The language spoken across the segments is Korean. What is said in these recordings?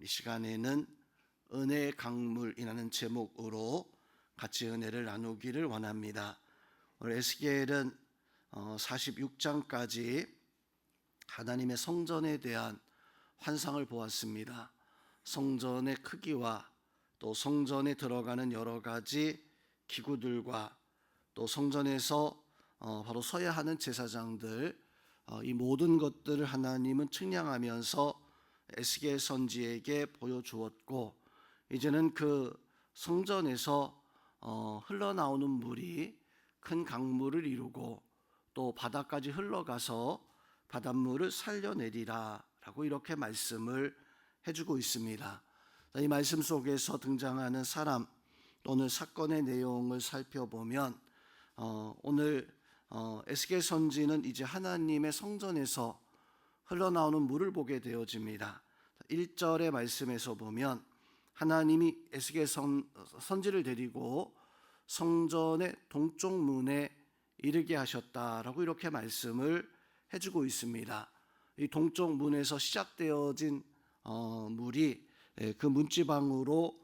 이 시간에는 은혜의 강물이라는 제목으로 같이 은혜를 나누기를 원합니다. 오늘 에스겔은 46장까지 하나님의 성전에 대한 환상을 보았습니다. 성전의 크기와 또 성전에 들어가는 여러 가지 기구들과 또 성전에서 바로 서야 하는 제사장들, 이 모든 것들을 하나님은 측량하면서 에스겔 선지에게 보여주었고, 이제는 그 성전에서 흘러나오는 물이 큰 강물을 이루고 또 바다까지 흘러가서 바닷물을 살려내리라 라고 이렇게 말씀을 해주고 있습니다. 이 말씀 속에서 등장하는 사람 또는 사건의 내용을 살펴보면 오늘 에스겔 선지는 이제 하나님의 성전에서 흘러나오는 물을 보게 되어집니다. 1절의 말씀에서 보면 하나님이 에스겔 선지를 데리고 성전의 동쪽 문에 이르게 하셨다라고 이렇게 말씀을 해주고 있습니다. 이 동쪽 문에서 시작되어진 물이 그 문지방으로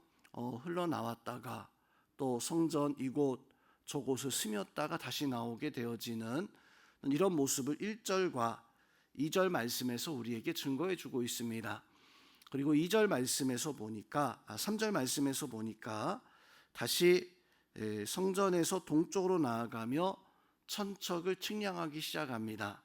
흘러나왔다가 또 성전 이곳 저곳을 스쳤다가 다시 나오게 되어지는 이런 모습을 1절과 2절 말씀에서 우리에게 증거해 주고 있습니다. 그리고 2절 말씀에서 보니까 3절 말씀에서 보니까 다시 성전에서 동쪽으로 나아가며 천척을 측량하기 시작합니다.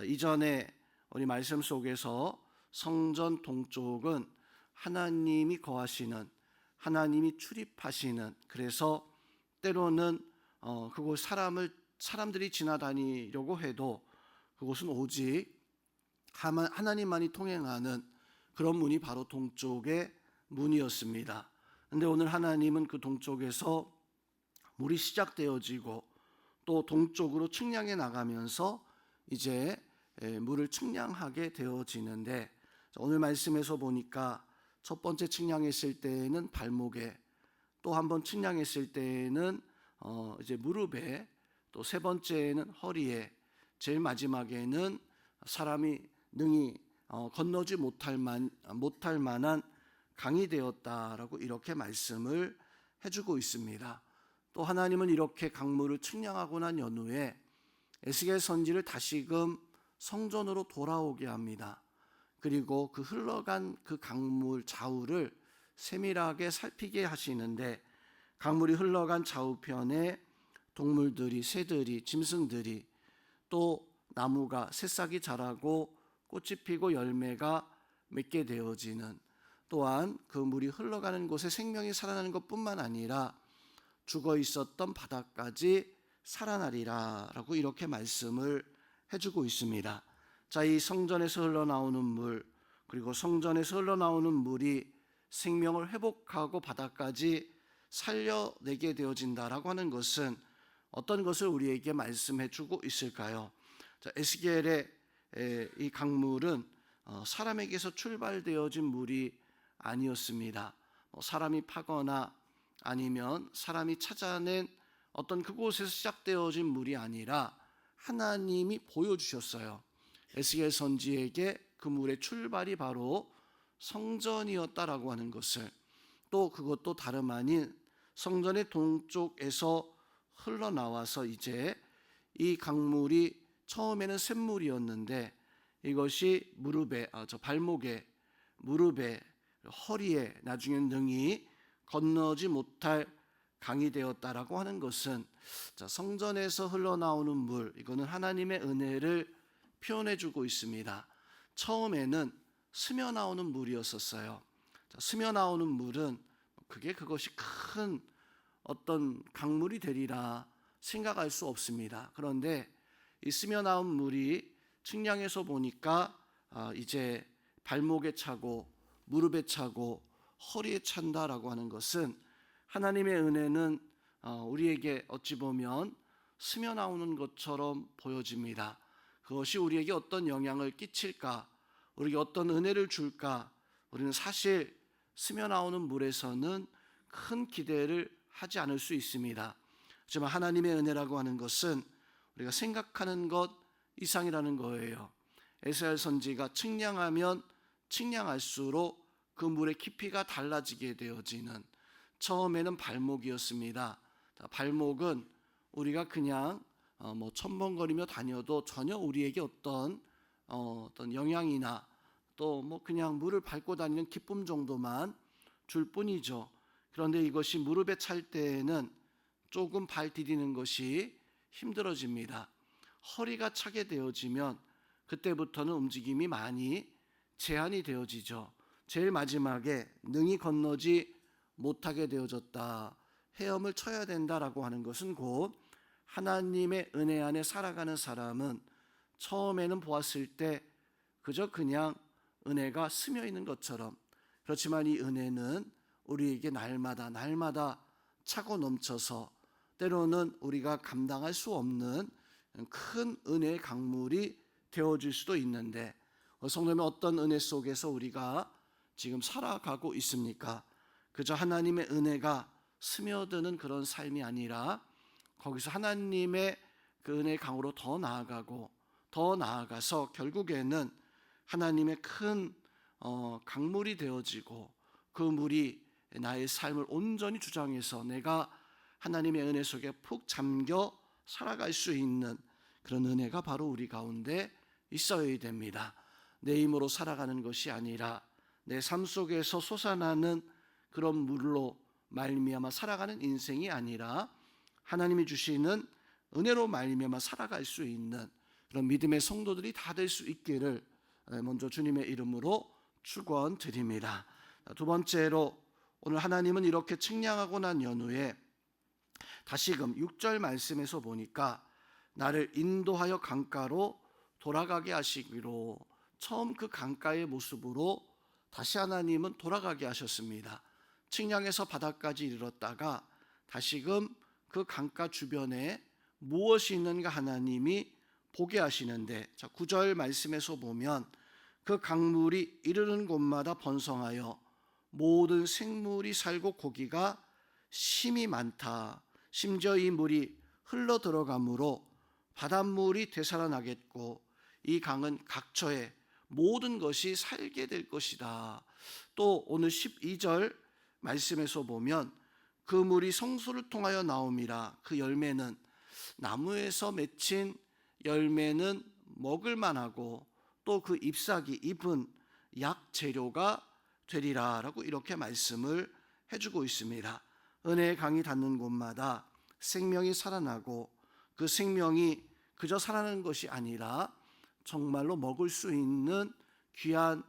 이전에 우리 말씀 속에서 성전 동쪽은 하나님이 거하시는, 하나님이 출입하시는, 그래서 때로는 그곳 사람들이 지나다니려고 해도 그곳은 오직 하나님만이 통행하는 그런 문이 바로 동쪽의 문이었습니다. 그런데 오늘 하나님은 그 동쪽에서 물이 시작되어지고 또 동쪽으로 측량해 나가면서 이제 물을 측량하게 되어지는데, 오늘 말씀에서 보니까 첫 번째 측량했을 때에는 발목에, 또 한 번 측량했을 때에는 이제 무릎에, 또 세 번째에는 허리에, 제일 마지막에는 사람이 능히 건너지 못할 만한 강이 되었다라고 이렇게 말씀을 해주고 있습니다. 또 하나님은 이렇게 강물을 측량하고 난 연후에 에스겔 선지를 다시금 성전으로 돌아오게 합니다. 그리고 그 흘러간 그 강물 좌우를 세밀하게 살피게 하시는데, 강물이 흘러간 좌우편에 동물들이, 새들이, 짐승들이, 또 나무가 새싹이 자라고 꽃이 피고 열매가 맺게 되어지는, 또한 그 물이 흘러가는 곳에 생명이 살아나는 것뿐만 아니라 죽어 있었던 바다까지 살아나리라 라고 이렇게 말씀을 해주고 있습니다. 자, 이 성전에서 흘러나오는 물, 그리고 성전에서 흘러나오는 물이 생명을 회복하고 바다까지 살려내게 되어진다라고 하는 것은 어떤 것을 우리에게 말씀해 주고 있을까요? 자, 에스겔의 이 강물은 사람에게서 출발되어진 물이 아니었습니다. 사람이 파거나 아니면 사람이 찾아낸 어떤 그곳에서 시작되어진 물이 아니라 하나님이 보여주셨어요. 에스겔 선지에게 그 물의 출발이 바로 성전이었다라고 하는 것을, 또 그것도 다름 아닌 성전의 동쪽에서 흘러나와서 이제 이 강물이 처음에는 샘물이었는데 이것이 발목에, 무릎에, 허리에, 나중엔 능히 건너지 못할 강이 되었다라고 하는 것은, 성전에서 흘러나오는 물, 이거는 하나님의 은혜를 표현해 주고 있습니다. 처음에는 스며 나오는 물이었었어요. 스며 나오는 물은 그것이 큰 어떤 강물이 되리라 생각할 수 없습니다. 그런데 이 스며 나온 물이 측량해서 보니까 이제 발목에 차고 무릎에 차고 허리에 찬다라고 하는 것은, 하나님의 은혜는 우리에게 어찌 보면 스며 나오는 것처럼 보여집니다. 그것이 우리에게 어떤 영향을 끼칠까, 우리에게 어떤 은혜를 줄까, 우리는 사실 스며 나오는 물에서는 큰 기대를 하지 않을 수 있습니다. 하지만 하나님의 은혜라고 하는 것은 우리가 생각하는 것 이상이라는 거예요. 에스겔 선지가 측량하면 측량할수록 그 물의 깊이가 달라지게 되어지는, 처음에는 발목이었습니다. 발목은 우리가 그냥 첨벙거리며 다녀도 전혀 우리에게 어떤 영향이나 또 그냥 물을 밟고 다니는 기쁨 정도만 줄 뿐이죠. 그런데 이것이 무릎에 찰 때에는 조금 발 디디는 것이 힘들어집니다. 허리가 차게 되어지면 그때부터는 움직임이 많이 제한이 되어지죠. 제일 마지막에 능히 건너지 못하게 되어졌다, 헤엄을 쳐야 된다라고 하는 것은 곧 하나님의 은혜 안에 살아가는 사람은 처음에는 보았을 때 그저 그냥 은혜가 스며 있는 것처럼, 그렇지만 이 은혜는 우리에게 날마다 차고 넘쳐서 때로는 우리가 감당할 수 없는 큰 은혜의 강물이 되어질 수도 있는데, 성도님, 어떤 은혜 속에서 우리가 지금 살아가고 있습니까? 그저 하나님의 은혜가 스며드는 그런 삶이 아니라 거기서 하나님의 그 은혜의 강으로 더 나아가고 더 나아가서 결국에는 하나님의 큰 강물이 되어지고, 그 물이 나의 삶을 온전히 주장해서 내가 하나님의 은혜 속에 푹 잠겨 살아갈 수 있는 그런 은혜가 바로 우리 가운데 있어야 됩니다. 내 힘으로 살아가는 것이 아니라 내 삶 속에서 솟아나는 그런 물로 말미암아 살아가는 인생이 아니라 하나님이 주시는 은혜로 말미암아 살아갈 수 있는 그런 믿음의 성도들이 다 될 수 있기를 먼저 주님의 이름으로 축원드립니다. 두 번째로, 오늘 하나님은 이렇게 측량하고 난 연후에 다시금 6절 말씀에서 보니까 나를 인도하여 강가로 돌아가게 하시기로, 처음 그 강가의 모습으로 다시 하나님은 돌아가게 하셨습니다. 측량에서 바다까지 이르렀다가 다시금 그 강가 주변에 무엇이 있는가 하나님이 보게 하시는데, 9절 말씀에서 보면 그 강물이 이르는 곳마다 번성하여 모든 생물이 살고 고기가 심이 많다. 심지어 이 물이 흘러 들어가므로 바닷물이 되살아나겠고 이 강은 각처에 모든 것이 살게 될 것이다. 또 오늘 12절 말씀에서 보면 그 물이 성소를 통하여 나옴이라. 그 열매는, 나무에서 맺힌 열매는 먹을 만하고 또 그 잎사귀, 잎은 약 재료가 되리라 라고 이렇게 말씀을 해주고 있습니다. 은혜의 강이 닿는 곳마다 생명이 살아나고, 그 생명이 그저 살아나는 것이 아니라 정말로 먹을 수 있는 귀한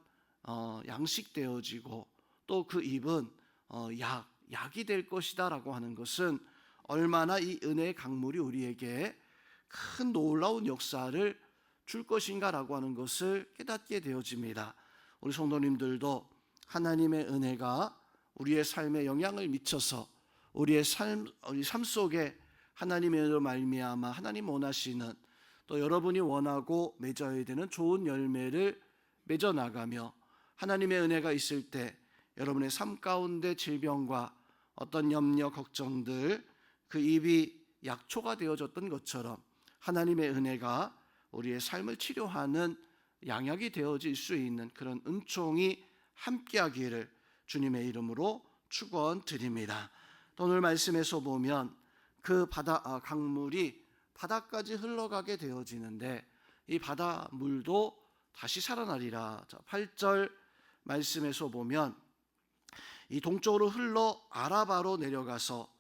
양식되어지고, 또 그 잎은 약이 될 것이다 라고 하는 것은 얼마나 이 은혜의 강물이 우리에게 큰 놀라운 역사를 줄 것인가 라고 하는 것을 깨닫게 되어집니다. 우리 성도님들도 하나님의 은혜가 우리의 삶에 영향을 미쳐서 우리 삶 속에 하나님의 은혜로 말미암아 하나님 원하시는, 또 여러분이 원하고 맺어야 되는 좋은 열매를 맺어 나가며, 하나님의 은혜가 있을 때 여러분의 삶 가운데 질병과 어떤 염려, 걱정들, 그 입이 약초가 되어졌던 것처럼 하나님의 은혜가 우리의 삶을 치료하는 양약이 되어질 수 있는 그런 은총이 함께하기를 주님의 이름으로 축원드립니다. 오늘 말씀에서 보면 그 강물이 바다까지 흘러가게 되어지는데, 이 바다물도 다시 살아나리라. 8절 말씀에서 보면 이 동쪽으로 흘러 아라바로 내려가서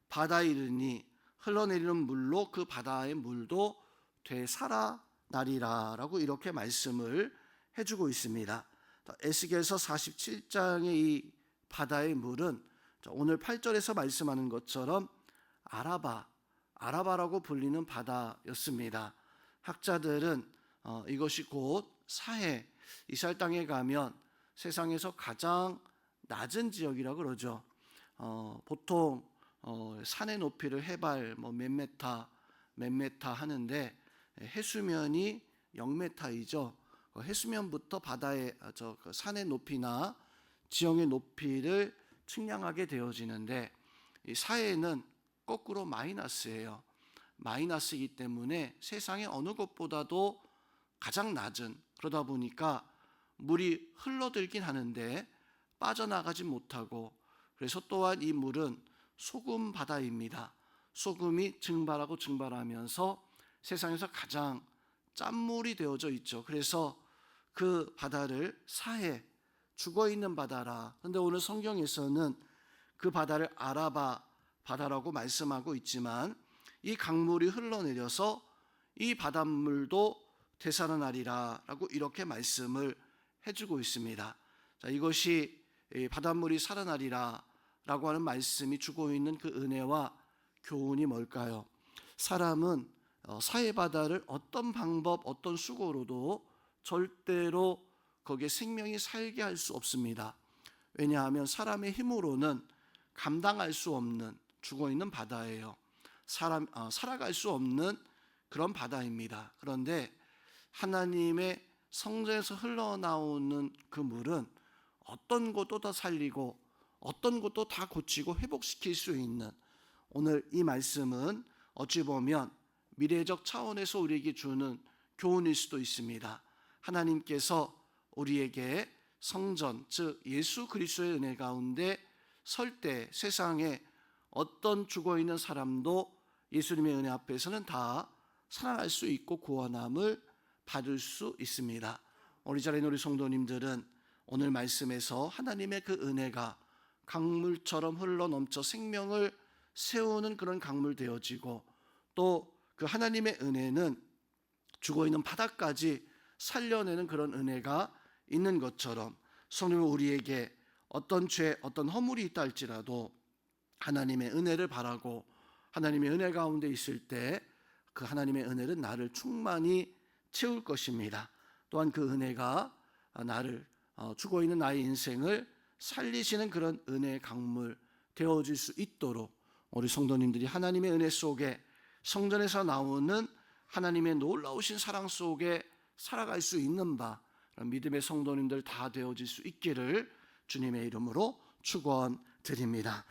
바다에 이르니 흘러내리는 물로 그 바다의 물도 되살아나리라 라고 이렇게 말씀을 해주고 있습니다. 에스겔서 47장의 이 바다의 물은 오늘 8절에서 말씀하는 것처럼 아라바라고 불리는 바다였습니다. 학자들은 이것이 곧 사해, 이스라엘 땅에 가면 세상에서 가장 낮은 지역이라고 그러죠. 보통 산의 높이를 해발 몇 메타 하는데 해수면이 0m이죠. 해수면부터 바다의 그 산의 높이나 지형의 높이를 측량하게 되어지는데, 이 사해는 거꾸로 마이너스예요. 마이너스이기 때문에 세상의 어느 곳보다도 가장 낮은, 그러다 보니까 물이 흘러들긴 하는데 빠져나가지 못하고, 그래서 또한 이 물은 소금 바다입니다. 소금이 증발하면서 세상에서 가장 짠물이 되어져 있죠. 그래서 그 바다를 사해, 죽어있는 바다라. 그런데 오늘 성경에서는 그 바다를 아라바 바다라고 말씀하고 있지만, 이 강물이 흘러내려서 이 바닷물도 되살아나리라 라고 이렇게 말씀을 해주고 있습니다. 자, 이것이 바닷물이 살아나리라 라고 하는 말씀이 주고 있는 그 은혜와 교훈이 뭘까요? 사람은 사해바다를 어떤 방법, 어떤 수고로도 절대로 거기에 생명이 살게 할 수 없습니다. 왜냐하면 사람의 힘으로는 감당할 수 없는 죽어있는 바다예요. 살아갈 수 없는 그런 바다입니다. 그런데 하나님의 성전에서 흘러나오는 그 물은 어떤 것도 다 살리고 어떤 것도 다 고치고 회복시킬 수 있는, 오늘 이 말씀은 어찌 보면 미래적 차원에서 우리에게 주는 교훈일 수도 있습니다. 하나님께서 우리에게 성전, 즉 예수 그리스도의 은혜 가운데 설 때 세상에 어떤 죽어있는 사람도 예수님의 은혜 앞에서는 다 살아날 수 있고 구원함을 받을 수 있습니다. 우리 자리에 우리 성도님들은 오늘 말씀에서 하나님의 그 은혜가 강물처럼 흘러넘쳐 생명을 세우는 그런 강물 되어지고, 또 그 하나님의 은혜는 죽어있는 바다까지 살려내는 그런 은혜가 있는 것처럼, 성령은 우리에게 어떤 죄, 어떤 허물이 있다 할지라도 하나님의 은혜를 바라고 하나님의 은혜 가운데 있을 때 그 하나님의 은혜는 나를 충만히 채울 것입니다. 또한 그 은혜가 나를 죽어있는 나의 인생을 살리시는 그런 은혜의 강물 되어질 수 있도록 우리 성도님들이 하나님의 은혜 속에, 성전에서 나오는 하나님의 놀라우신 사랑 속에 살아갈 수 있는 바, 믿음의 성도님들 다 되어질 수 있기를 주님의 이름으로 축원드립니다.